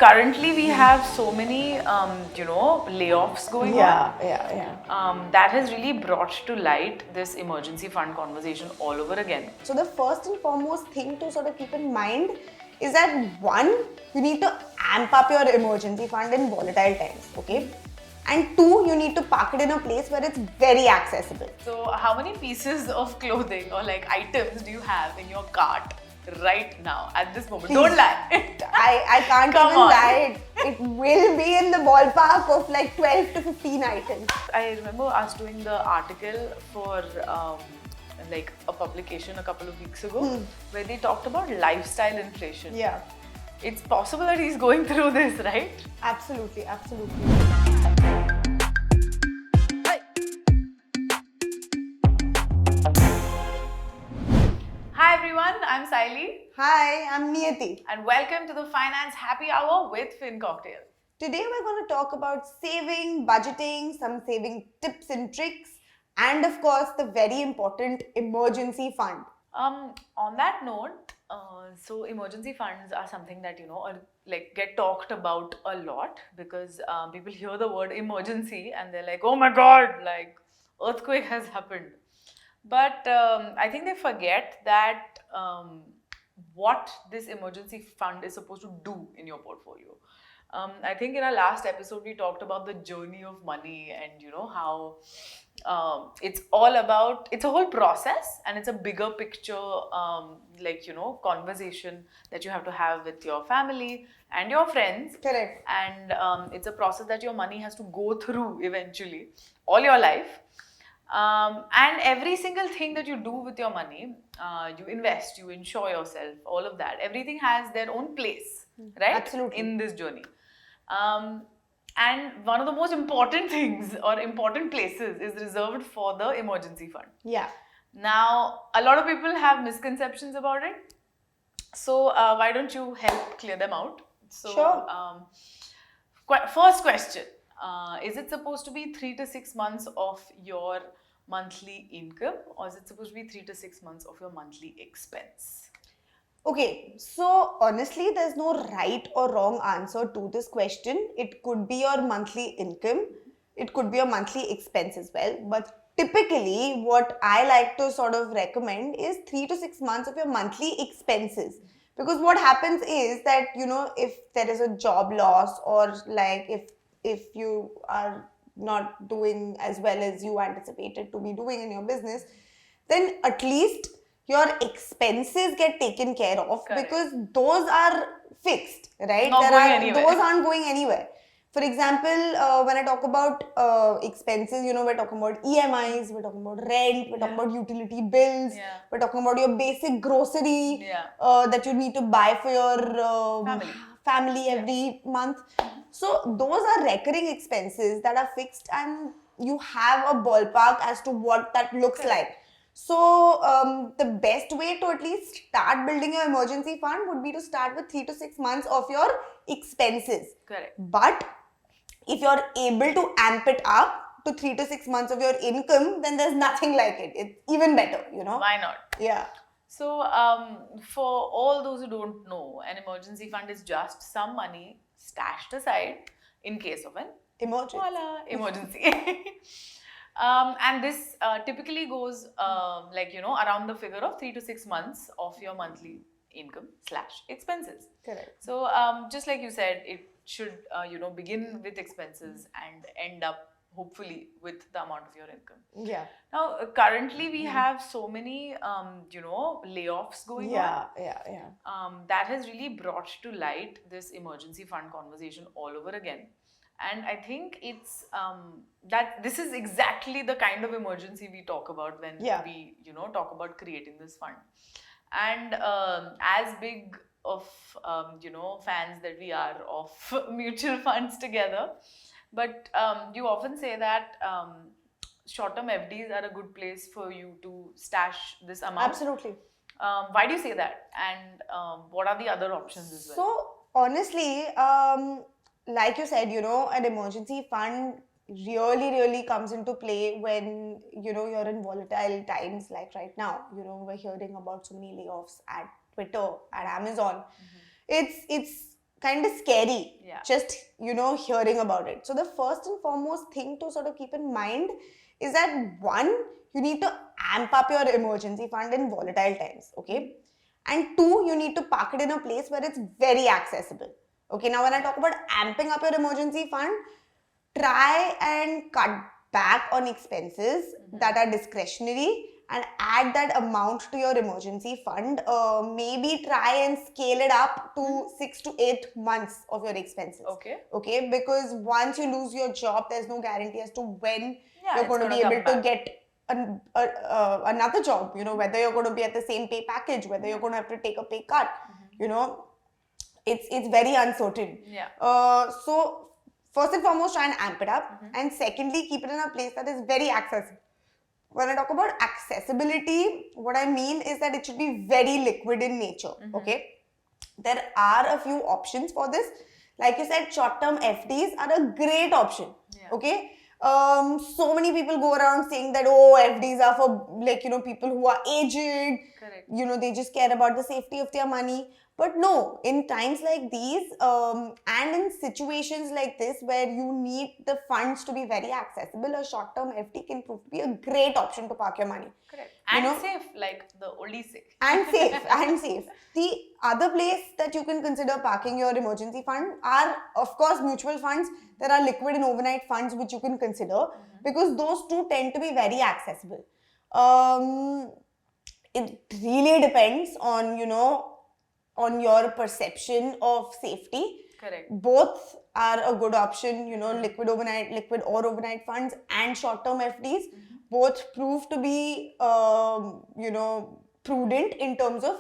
currently we have so many, layoffs going on. That has really brought to light this emergency fund conversation all over again. So the first and foremost thing to sort of keep in mind is that one, you need to amp up your emergency fund in volatile times, okay? And two, you need to park it in a place where it's very accessible. So how many pieces of clothing or like items do you have in your cart right now at this moment? Please. Don't lie. I can't Come even on. lie. It will be in the ballpark of like 12 to 15 items. I remember us doing the article for like a publication a couple of weeks ago where they talked about lifestyle inflation. Yeah. It's possible that he's going through this, right? Absolutely, absolutely. Hi everyone, I'm Sayali Hi, I'm Niyati. and welcome to the Finance Happy Hour with FinCocktail. Today we're going to talk about saving, budgeting, some saving tips and tricks, and of course the very important emergency fund. On that note, so emergency funds are something that are, like get talked about a lot because people hear the word emergency and they're like, oh my god, like earthquake has happened. But I think they forget that what this emergency fund is supposed to do in your portfolio. I think in our last episode we talked about the journey of money and how it's all about, it's a whole process and it's a bigger picture conversation that you have to have with your family and your friends. Correct. And it's a process that your money has to go through eventually all your life. And every single thing that you do with your money, you invest, you insure yourself, all of that, everything has their own place, right? Absolutely. In this journey. And one of the most important things or important places is reserved for the emergency fund. Yeah. Now, a lot of people have misconceptions about it. So, why don't you help clear them out? So, Sure. First question. Is it supposed to be 3 to 6 months of your monthly income or is it supposed to be 3 to 6 months of your monthly expense? Okay, so honestly, there's no right or wrong answer to this question. It could be your monthly income, it could be your monthly expense as well. But typically, what I like to sort of recommend is 3 to 6 months of your monthly expenses. Because what happens is that, if there is a job loss or like if you are not doing as well as you anticipated to be doing in your business, then at least your expenses get taken care of. Correct. Because those are fixed, right? Not going anywhere. Those aren't going anywhere. For example, when I talk about expenses, we're talking about EMIs, we're talking about rent, we're talking about utility bills, we're talking about your basic grocery that you need to buy for your family every month. So those are recurring expenses that are fixed and you have a ballpark as to what that looks like. So the best way to at least start building your emergency fund would be to start with 3 to 6 months of your expenses. Correct. But if you're able to amp it up to 3 to 6 months of your income, then there's nothing like it. It's even better, Why not? Yeah. So, for all those who don't know, an emergency fund is just some money stashed aside in case of an emergency. And this typically goes around the figure of 3 to 6 months of your monthly income / expenses. Correct. So just like you said, it should begin with expenses and end up hopefully with the amount of your income. Yeah. Now currently we have so many layoffs going on. That has really brought to light this emergency fund conversation all over again. And I think it's that this is exactly the kind of emergency we talk about when we talk about creating this fund. And as big of fans that we are of mutual funds together, but you often say that short-term FDs are a good place for you to stash this amount. Absolutely. Why do you say that? And what are the other options as well? So honestly, like you said, an emergency fund really comes into play when, you're in volatile times like right now. We're hearing about so many layoffs at Twitter, at Amazon. It's kind of scary. Yeah. Just, hearing about it. So the first and foremost thing to sort of keep in mind is that one, you need to amp up your emergency fund in volatile times, okay? And two, you need to park it in a place where it's very accessible. Okay, now when I talk about amping up your emergency fund, try and cut back on expenses that are discretionary and add that amount to your emergency fund. Maybe try and scale it up to 6 to 8 months of your expenses. Okay, because once you lose your job, there's no guarantee as to when you're going to be able to get another job, whether you're going to be at the same pay package, whether you're going to have to take a pay cut, it's very uncertain. So first and foremost, try and amp it up, and secondly, keep it in a place that is very accessible. When I talk about accessibility, what I mean is that it should be very liquid in nature. Okay, there are a few options for this. Like you said, short-term FDs are a great option. Okay. So many people go around saying that, FDs are for people who are aged. Correct. They just care about the safety of their money. But no, in times like these and in situations like this where you need the funds to be very accessible, a short-term FD can prove to be a great option to park your money. Correct. And safe, like the oldie say. And safe. The other place that you can consider parking your emergency fund are, of course, mutual funds. There are liquid and overnight funds which you can consider because those two tend to be very accessible. It really depends on, on your perception of safety. Correct. Both are a good option, liquid or overnight funds and short-term FDs. Both prove to be, prudent in terms of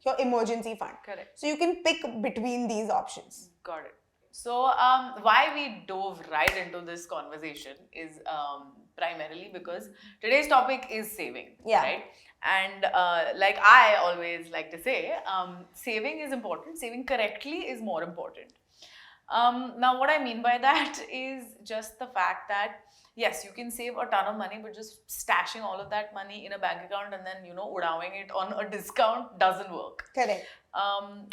your emergency fund. Correct. So you can pick between these options. Got it. So why we dove right into this conversation is primarily because today's topic is saving. Yeah. Right? And like I always like to say, saving is important. Saving correctly is more important. Now, what I mean by that is just the fact that, yes, you can save a ton of money, but just stashing all of that money in a bank account and then, udawing it on a discount doesn't work. Correct.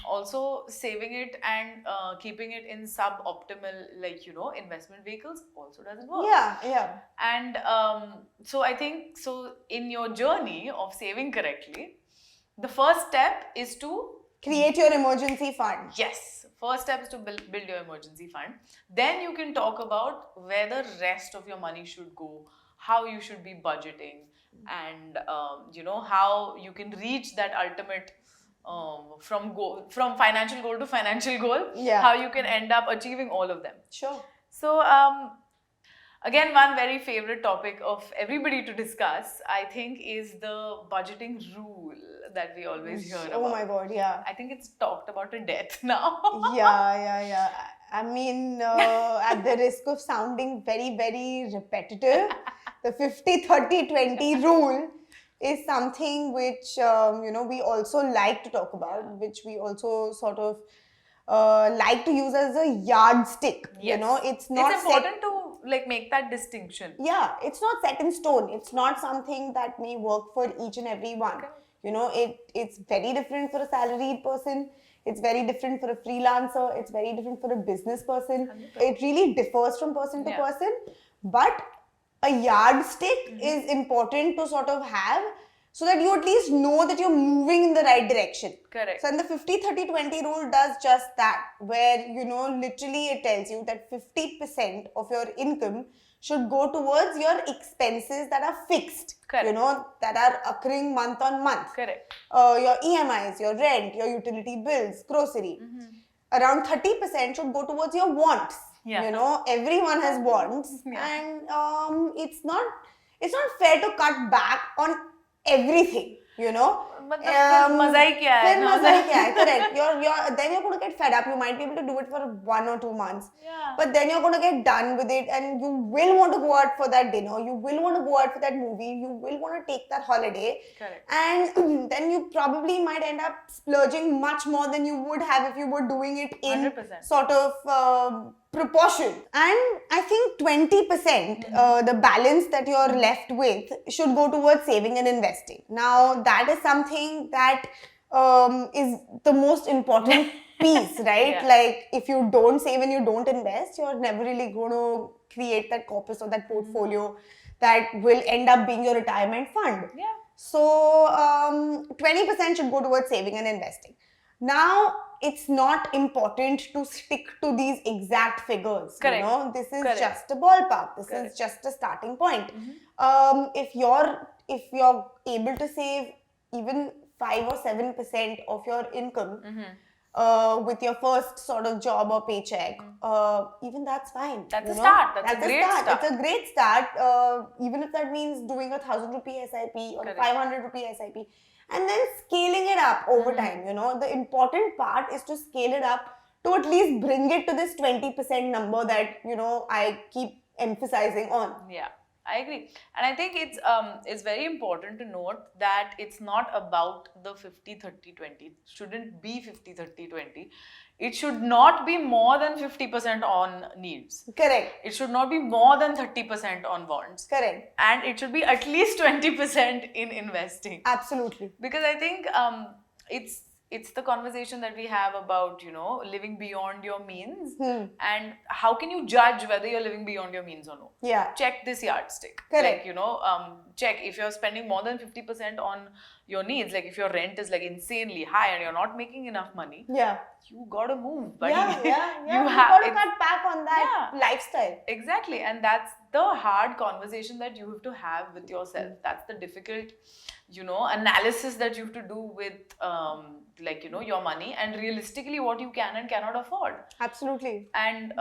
Also, saving it and keeping it in suboptimal, investment vehicles also doesn't work. Yeah. And so I think, in your journey of saving correctly, the first step is to create your emergency fund. Yes. First step is to build your emergency fund. Then you can talk about where the rest of your money should go, how you should be budgeting, and how you can reach that ultimate from financial goal to financial goal. Yeah. How you can end up achieving all of them. Sure. So again, one very favorite topic of everybody to discuss, I think, is the budgeting rule that we always hear about. Oh my God, yeah. I think it's talked about to death now. Yeah. I mean, at the risk of sounding very, very repetitive, the 50-30-20 rule is something which, we also like to talk about, which we also sort of like to use as a yardstick. Yes. It's not important to make that distinction. Yeah, it's not set in stone. It's not something that may work for each and every one. Okay. It's very different for a salaried person. It's very different for a freelancer. It's very different for a business person. 100%. It really differs from person to person. But a yardstick is important to sort of have so that you at least know that you're moving in the right direction. Correct. So, and the 50-30-20 rule does just that, where, literally it tells you that 50% of your income should go towards your expenses that are fixed. Correct. That are occurring month on month. Correct. Your EMIs, your rent, your utility bills, grocery. Around 30% should go towards your wants. Yeah. Everyone has wants. Yeah. And it's not fair to cut back on everything, But maza hi kya hai? Maza hi kya hai, correct. Then you're going to get fed up. You might be able to do it for 1 or 2 months. Yeah. But then you're going to get done with it and you will want to go out for that dinner. You will want to go out for that movie. You will want to take that holiday. Correct. And then you probably might end up splurging much more than you would have if you were doing it in 100%. sort of proportion. And I think 20%, the balance that you're left with should go towards saving and investing. Now, that is something that is the most important piece, right? Yeah. Like if you don't save and you don't invest, you're never really going to create that corpus or that portfolio that will end up being your retirement fund. Yeah. So 20% should go towards saving and investing. Now, it's not important to stick to these exact figures. Correct. You know, this is Correct. just a ballpark. This Correct. is just a starting point. If you're able to save even 5 or 7% of your income with your first sort of job or paycheck, even that's fine. That's a start. That's a great start. It's a great start. Even if that means doing a 1,000 rupee SIP or a 500 rupee SIP, and then scaling it up over time. You know, the important part is to scale it up to at least bring it to this 20% number that, you know, I keep emphasizing on. Yeah, I agree. And I think it's very important to note that it's not about the 50-30-20. It shouldn't be 50-30-20. It should not be more than 50% on needs. Correct. It should not be more than 30% on bonds. Correct. And it should be at least 20% in investing. Absolutely. Because I think it's the conversation that we have about, you know, living beyond your means. And how can you judge whether you're living beyond your means or no? Yeah. Check this yardstick. Correct. Like, you know, check if you're spending more than 50% on your needs, like if your rent is like insanely high and you're not making enough money, you gotta move, buddy. You gotta cut back on that lifestyle. Exactly. And that's the hard conversation that you have to have with yourself. That's the difficult, you know, analysis that you have to do with like, you know, your money and realistically what you can and cannot afford. Absolutely. And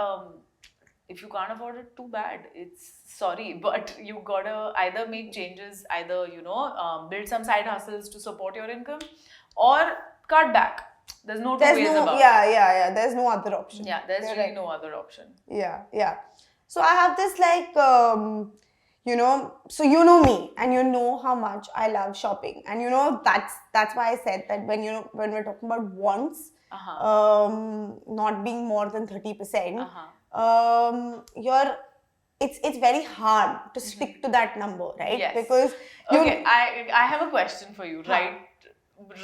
if you can't afford it, too bad. It's sorry, but you gotta either make changes, either, you know, build some side hustles to support your income, or cut back. There's no two ways about it. Yeah. There's no other option. Yeah, there's really no other option. Yeah. So I have this like, you know, so you know me and you know how much I love shopping. And you know, that's why I said that when, you know, when we're talking about wants, not being more than 30%, it's very hard to stick to that number, right? Yes. Because I have a question for you,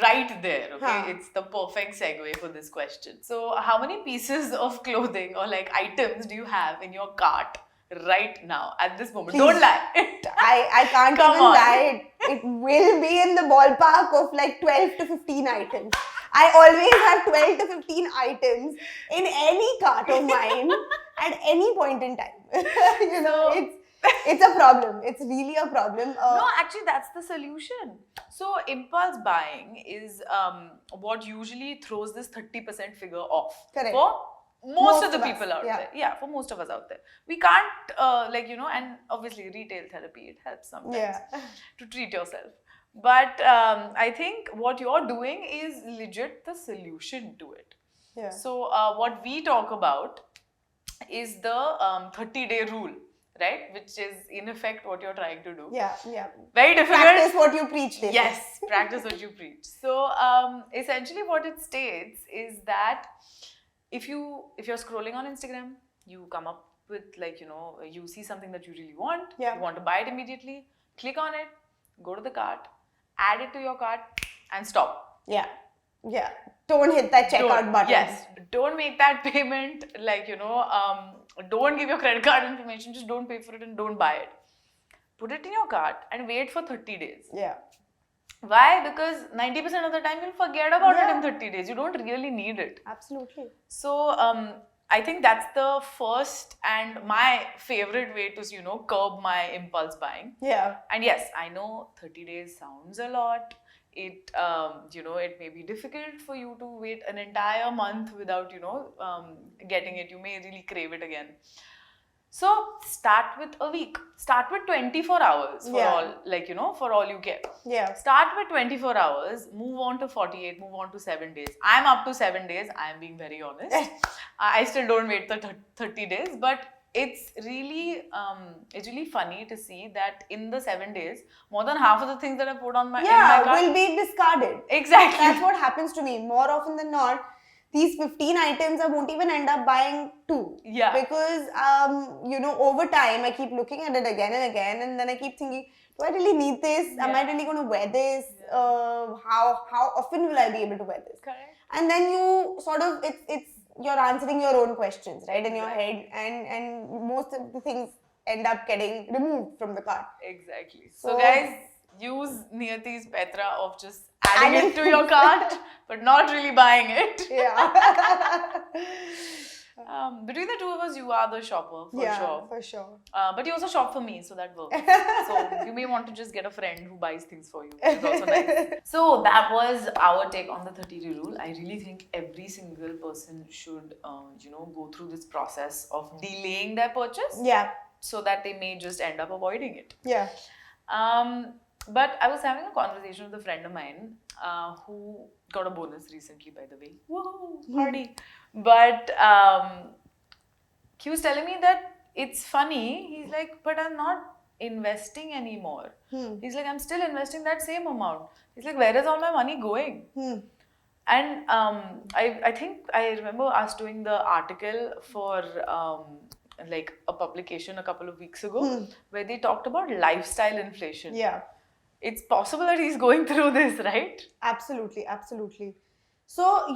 right there, okay? It's the perfect segue for this question. So how many pieces of clothing or like items do you have in your cart right now at this moment? Please. Don't lie. I can't even lie. It will be in the ballpark of like 12 to 15 items. I always have 12 to 15 items in any cart of mine at any point in time. You know, it's a problem. It's really a problem. No, actually, that's the solution. So, impulse buying is what usually throws this 30% figure off. Correct. For most of the people out there. Yeah, for most of us out there. We can't, like, you know, and obviously retail therapy, it helps sometimes to treat yourself. But I think what you're doing is legit the solution to it. Yeah. So, what we talk about is the 30-day rule. Right, which is in effect what you're trying to do. Yeah. Very difficult. Practice what you preach. Yes, practice what you preach. So essentially, what it states is that if you're scrolling on Instagram, you come up with like, you know, you see something that you really want. You want to buy it immediately. Click on it. Go to the cart. Add it to your cart and stop. Yeah. Don't hit that checkout button. Yes. Don't make that payment. Like, you know, don't give your credit card information. Just don't pay for it and don't buy it. Put it in your cart and wait for 30 days. Yeah. Why? Because 90% of the time you'll forget about it in 30 days. You don't really need it. Absolutely. So, I think that's the first and my favorite way to, you know, curb my impulse buying. Yeah. And yes, I know 30 days sounds a lot. It, you know, it may be difficult for you to wait an entire month without, you know, getting it. You may really crave it again. So start with a week. Start with 24 hours for all, like, you know, for all you get. Yeah. Start with 24 hours, move on to 48, move on to 7 days. I'm up to 7 days. I'm being very honest. I still don't wait the 30 days, but it's really funny to see that in the 7 days, more than half of the things that I put on my cart will be discarded. Exactly. That's what happens to me. More often than not, these 15 items I won't even end up buying 2. Yeah. Because, you know, over time, I keep looking at it again and again, and then I keep thinking, do I really need this? Am I really going to wear this? How often will I be able to wear this? Correct. and then you sort of it's you're answering your own questions, right, in your head, and most of the things end up getting removed from the cart. Exactly. So guys, use Niyati's Petra of just adding it to your cart, but not really buying it. Yeah. Between the two of us, you are the shopper for sure. For sure. But you also shop for me, so that works. So you may want to just get a friend who buys things for you, which is also nice. So that was our take on the 30-day rule. I really think every single person should, go through this process of delaying their purchase. Yeah. So that they may just end up avoiding it. Yeah. But I was having a conversation with a friend of mine who got a bonus recently, by the way. Whoa, party. But he was telling me that it's funny. He's like, but I'm not investing anymore. He's like, I'm still investing that same amount. He's like, where is all my money going? And I think I remember us doing the article for like a publication a couple of weeks ago where they talked about lifestyle inflation. Yeah. It's possible that he's going through this, right? Absolutely, absolutely. So,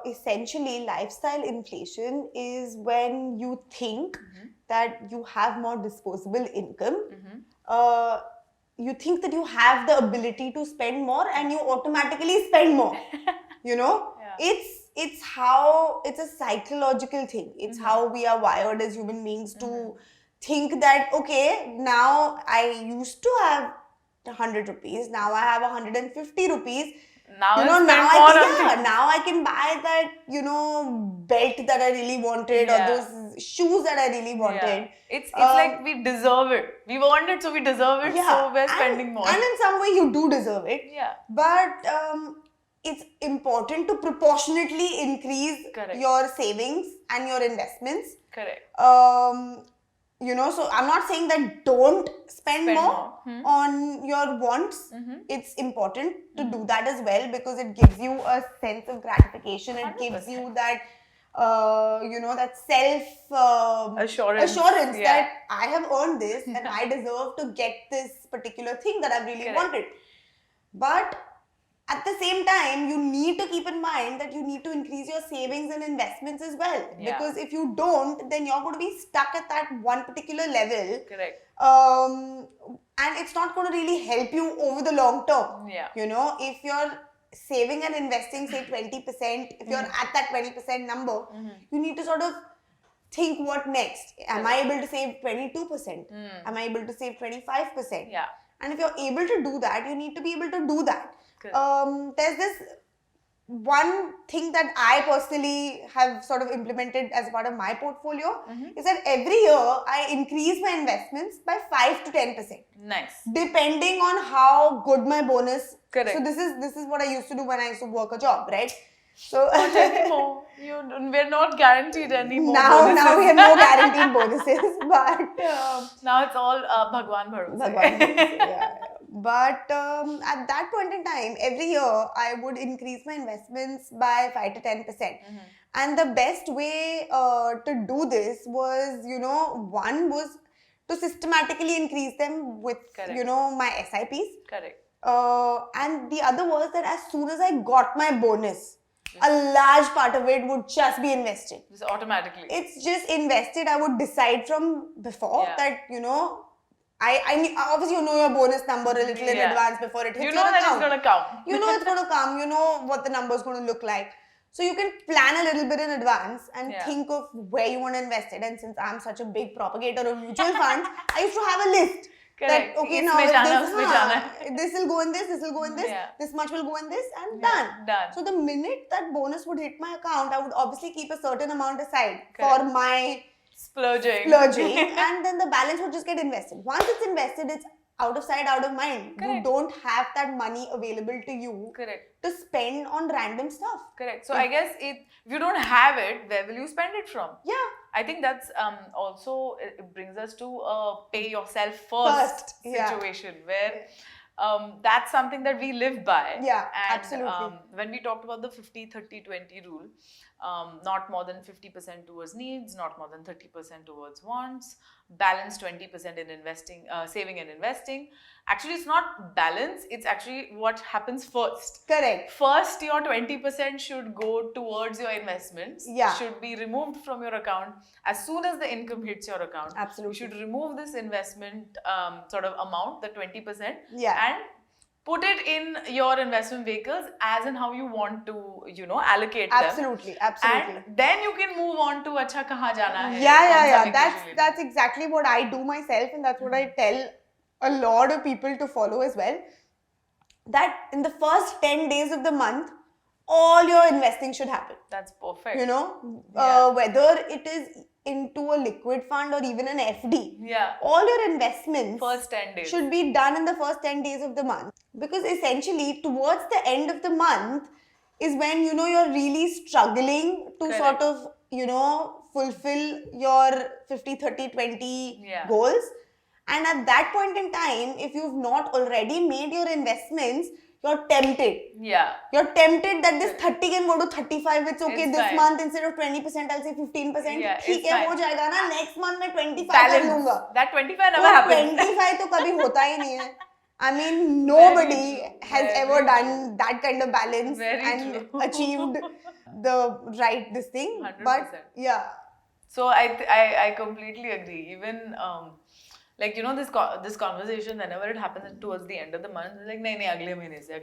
essentially, lifestyle inflation is when you think that you have more disposable income. You think that you have the ability to spend more and you automatically spend more. It's a psychological thing. It's how we are wired as human beings to think that, okay, now I used to have 100 rupees, now I have 150 rupees. Now I can buy that, belt that I really wanted or those shoes that I really wanted. Yeah. It's like we deserve it. We want it, so we deserve it, so we're spending more. And in some way you do deserve it. Yeah. But it's important to proportionately increase your savings and your investments. Correct. So I'm not saying that don't spend more on your wants. It's important to do that as well because it gives you a sense of gratification. It 100%. Gives you that, that self assurance that I have earned this and I deserve to get this particular thing that I've really wanted. But at the same time, you need to keep in mind that you need to increase your savings and investments as well. Yeah. Because if you don't, then you're going to be stuck at that one particular level. Correct. And it's not going to really help you over the long term. Yeah. If you're saving and investing, say 20%, if you're at that 20% number, you need to sort of think what next. Am I able to save 22%? Am I able to save 25%? Yeah. And if you're able to do that, you need to be able to do that. There's this one thing that I personally have sort of implemented as part of my portfolio is that every year I increase my investments by 5 to 10%. Nice. Depending on how good my bonus. Correct. So this is what I used to do when I used to work a job, right? So not anymore. We're not guaranteed anymore. Now we have no guaranteed bonuses, but now it's all Bhagwan Bharose. Bhagwan Bharose, yeah. But at that point in time, every year I would increase my investments by 5 to 10%. And the best way to do this was, one was to systematically increase them with, my SIPs. Correct. And the other was that as soon as I got my bonus, a large part of it would just be invested. Just automatically. It's just invested. I would decide from before that, I obviously your bonus number a little in advance before it hits your account. That it's going to come. It's going to come. You know what the number is going to look like. So you can plan a little bit in advance and think of where you want to invest it. And since I'm such a big propagator of mutual funds, I used to have a list. Correct. That, okay, now this will go in this, this will go in this, this much will go in this, and done. So the minute that bonus would hit my account, I would obviously keep a certain amount aside for my splurging and then the balance would just get invested. Once it's invested, it's out of sight, out of mind. Correct. You don't have that money available to you to spend on random stuff. Correct. So I guess if you don't have it, where will you spend it from? Yeah. I think that's also, it brings us to a pay yourself first situation where that's something that we live by. Yeah, and, absolutely. When we talked about the 50-30-20 rule, not more than 50% towards needs, not more than 30% towards wants, balance 20% in investing, saving and investing. Actually, it's not balance, it's actually what happens first. Correct. First, your 20% should go towards your investments. Yeah. Should be removed from your account as soon as the income hits your account. Absolutely. You should remove this investment sort of amount, the 20%, yeah. and put it in your investment vehicles as in how you want to, allocate them. Absolutely. And then you can move on to acha kahan jana hai. Yeah. That's exactly what I do myself, and that's what I tell a lot of people to follow as well. That in the first 10 days of the month, all your investing should happen. That's perfect. Whether it is into a liquid fund or even an FD. Yeah. All your investments first 10 days should be done in the first 10 days of the month. Because essentially, towards the end of the month is when, you're really struggling to Correct. sort of, fulfill your 50, 30, 20 Yeah. goals. And at that point in time, if you've not already made your investments, you're tempted. Yeah. You're tempted that this 30 can go to 35. It's okay. It's this fine. month, instead of 20%, I'll say 15%. Yeah, ठीक है, हो जाएगा ना. Next month मैं 25 Balance. कर लूँगा. That 25 never happens. 25 तो कभी होता ही नहीं है. I mean, nobody has ever done that kind of balance and achieved the right this thing. 100%. But yeah. So I completely agree. Even this conversation, whenever it happens towards the end of the month, it's like nahi, agle mahine se.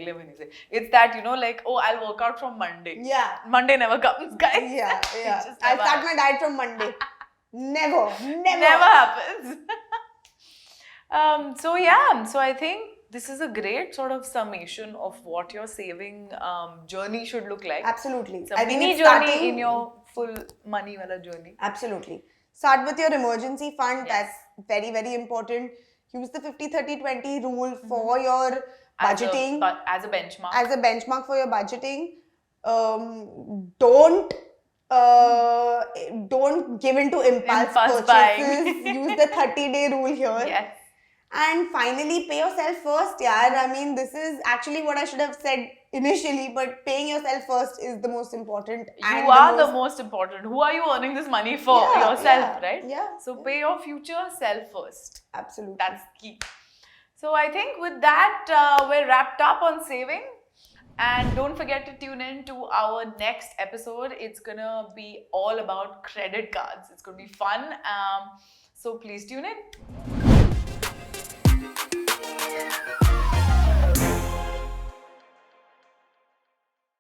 It's that, I'll work out from Monday. Yeah. Monday never comes, guys. Yeah. I'll start my diet from Monday. Never. Never happens. So I think this is a great sort of summation of what your saving journey should look like. Absolutely. It's a mini journey in your full money wala journey. Absolutely. Start with your emergency fund. Yes. That's very, very important. Use the 50-30-20 rule for your budgeting. As a benchmark. As a benchmark for your budgeting. Don't give in to impulse purchases. Buying. Use the 30-day rule here. Yes. And finally, pay yourself first, yaar. I mean, this is actually what I should have said initially, but paying yourself first is the most important. You are the most important. Who are you earning this money for? Yourself, right? Yeah. So pay your future self first. Absolutely. That's key. So I think with that, we're wrapped up on saving. And don't forget to tune in to our next episode. It's gonna be all about credit cards. It's gonna be fun. So please tune in.